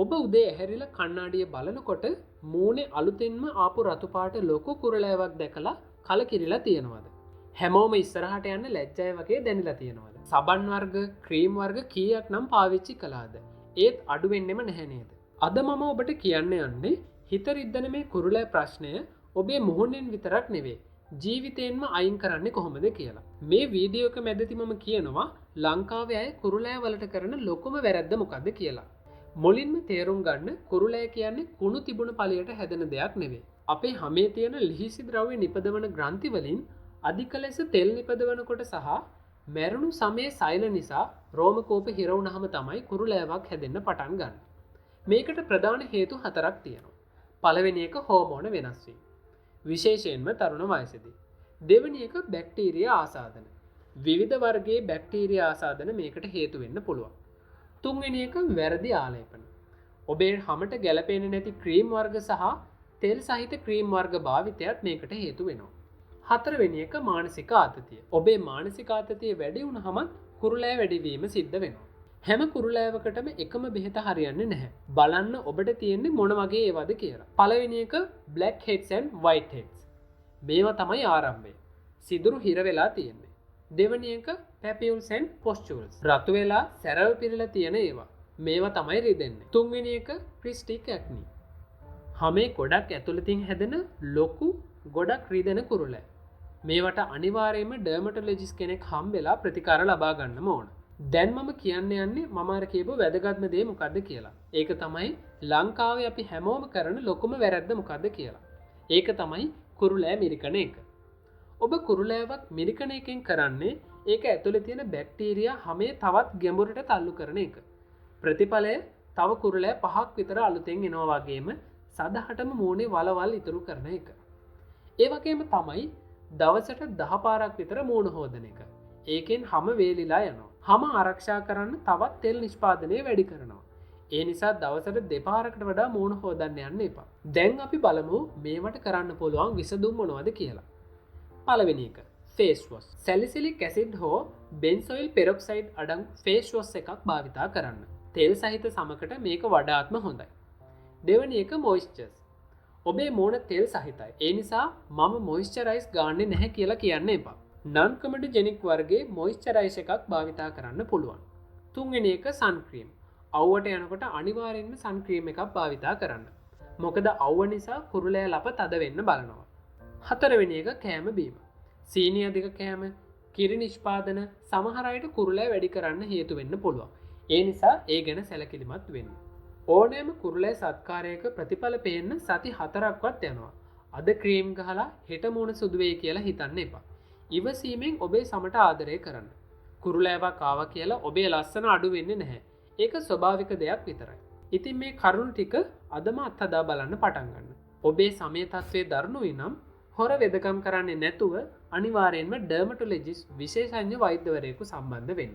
ඔබ උදේ ඇහැරිලා කණ්ණාඩිය බලනකොට මූණේ අලුතෙන්ම ආපු රතු පාට ලොකු කුරුලෑවක් දැකලා කලකිරිලා තියෙනවද? හැමෝම ඉස්සරහට යන්න ලැජ්ජයි වගේ දැනිලා තියෙනවද? සබන් වර්ග, ක්‍රීම් වර්ග කීයක් නම් පාවිච්චි කළාද? ඒත් අඩු වෙන්නෙම නැහැ නේද? අද මම ඔබට කියන්න යන්නේ හිත රිද්දන මේ කුරුලෑ ප්‍රශ්නය ඔබේ මුහුණෙන් විතරක් නෙවෙයි ජීවිතයෙන්ම අයින් කරන්නේ කොහොමද කියලා. මේ වීඩියෝ එක මැදදී මම කියනවා ලංකාවේ අය කුරුලෑ වලට කරන ලොකුම වැරද්ද මොකද්ද කියලා. මුලින්ම තේරුම් ගන්න කුරුලෑ කියන්නේ කුණු තිබුණ පළියට හැදෙන දෙයක් නෙවෙයි. අපේ හැමේ තියෙන ලිහිසි ද්‍රව්‍ය නිපදවන ග්‍රන්ථි වලින් අධික ලෙස තෙල් නිපදවනකොට සහ මැරුණු සමයේ සෛල නිසා රෝම කෝප හිර වුණාම තමයි කුරුලෑවක් හැදෙන්න පටන් ගන්න. මේකට ප්‍රධාන හේතු හතරක් තියෙනවා. පළවෙනි එක හෝමෝන වෙනස් වීම. විශේෂයෙන්ම තරුණ වයසේදී. දෙවෙනි එක බැක්ටීරියා ආසාදන. විවිධ වර්ගයේ බැක්ටීරියා ආසාදන මේකට හේතු වෙන්න පුළුවන්. තුන්වෙනි එක වැරදි ආලේපන. ඔබේ හැමට ගැලපෙන්නේ නැති ක්‍රීම් වර්ග සහ තෙල් සහිත ක්‍රීම් වර්ග භාවිතයත් මේකට හේතු වෙනවා. හතරවෙනි එක මානසික ආතතිය. ඔබේ මානසික ආතතිය වැඩි වුණාම කුරුලෑ වැඩිවීම සිද්ධ වෙනවා. හැම කුරුලෑවකටම එකම බෙහෙත හරියන්නේ නැහැ. බලන්න ඔබට තියෙන්නේ මොන වගේ ඒවාද කියලා. පළවෙනි එක black heads and white heads. මේවා තමයි ආරම්භය. සිදුරු හිර වෙලා තියෙන්නේ. දෙවෙනි එක papules and pustules. රතු වෙලා සැරව පිරලා තියෙන ඒවා. මේවා තමයි රිදෙන්නේ. තුන්වෙනි එක cystic acne. හැමේ ගොඩක් ඇතුළතින් හැදෙන ලොකු ගොඩක් රිදෙන කුරුලෑ. මේවට අනිවාර්යයෙන්ම ඩර්මටොලොජිස්ට් කෙනෙක් හම්බෙලා ප්‍රතිකාර ලබා ගන්නම ඕන. දැන් මම කියන්න යන්නේ මම අර කියපු වැදගත්ම දේ මොකද්ද කියලා. ඒක තමයි ලංකාවේ අපි හැමෝම කරන ලොකුම වැරද්ද මොකද්ද කියලා. ඒක තමයි කුරුලෑ මිරිකන එක. ඔබ කුරුලෑවක් මිරිකන එකෙන් කරන්නේ ඒක ඇතුලේ තියෙන බැක්ටීරියා හැමේ තවත් ගැඹුරට තල්ලු කරන එක. ප්‍රතිඵලය තව කුරුලෑ 5ක් විතර අලුතෙන් එනවා වගේම සදහටම මූණේ වලවල් ඉතුරු කරන එක. ඒ වගේම තමයි දවසට 10 පාරක් විතර මූණ හොදන එක. ඒකෙන් හැම වේලිලා යනවා. හැම ආරක්ෂා කරන්න තවත් තෙල් නිෂ්පාදනය වැඩි කරනවා. ඒ නිසා දවසට දෙපාරකට වඩා මූණ හොදන්න යන්න එපා. දැන් අපි බලමු මේවට කරන්න පුළුවන් විසඳුම් මොනවද කියලා. පළවෙනි එක ෆේස් වොෂ්. සැලිසිලික් ඇසිඩ් හෝ බෙන්සොයිල් පෙරොක්සයිඩ් අඩංගු ෆේස් වොෂ් එකක් භාවිතා කරන්න. තෙල් සහිත සමකට මේක වඩාත්ම හොඳයි. දෙවෙනි එක මොයිස්චර්ස්. ඔබේ මූණ තෙල් සහිතයි. ඒ නිසා මම මොයිස්චරයිස් ගාන්නේ නැහැ කියලා කියන්න එපා. නන් කමඩජෙනික් වර්ගයේ මොයිස්චරයිස් එකක් භාවිතා කරන්න පුළුවන්. තුන්වෙනි එක සන්ක්‍රීම්. අවුවට යනකොට අනිවාර්යෙන්ම සන්ක්‍රීම් එකක් භාවිතා කරන්න. මොකද අවුව නිසා කුරුලෑ ලප තද වෙන්න බලනවා. හතරවෙනි එක කෑම බීම. සීනි අධික කෑම, කිරි නිෂ්පාදන සමහර අයට කුරුලෑ වැඩි කරන්න හේතු වෙන්න පුළුවන්. ඒ නිසා ඒ ගැන සැලකිලිමත් වෙන්න. ඕනෑම කුරුලෑ සත්කාරයක ප්‍රතිඵල පේන්න සති 4ක්වත් යනවා. අද ක්‍රීම් ගහලා හෙට මූණ සුදු වෙයි කියලා හිතන්න එපා. ඉවසීමෙන් ඔබේ සමට ආදරය කරන්න. කුරුලෑවක් ආවා කියලා ඔබේ ලස්සන අඩු වෙන්නේ නැහැ. ඒක ස්වභාවික දෙයක් විතරයි. ඉතින් මේ කරුණු ටික අදම අත්හදා බලන්න පටන් ගන්න. ඔබේ සමය තත්ත්වයේ දරුණුයි නම් හොර වෙදකම් කරන්නේ නැතුව අනිවාර්යෙන්ම ඩර්මටොලොජිස්ට් විශේෂඥ වෛද්‍යවරයෙකු සම්බන්ධ වෙන්න.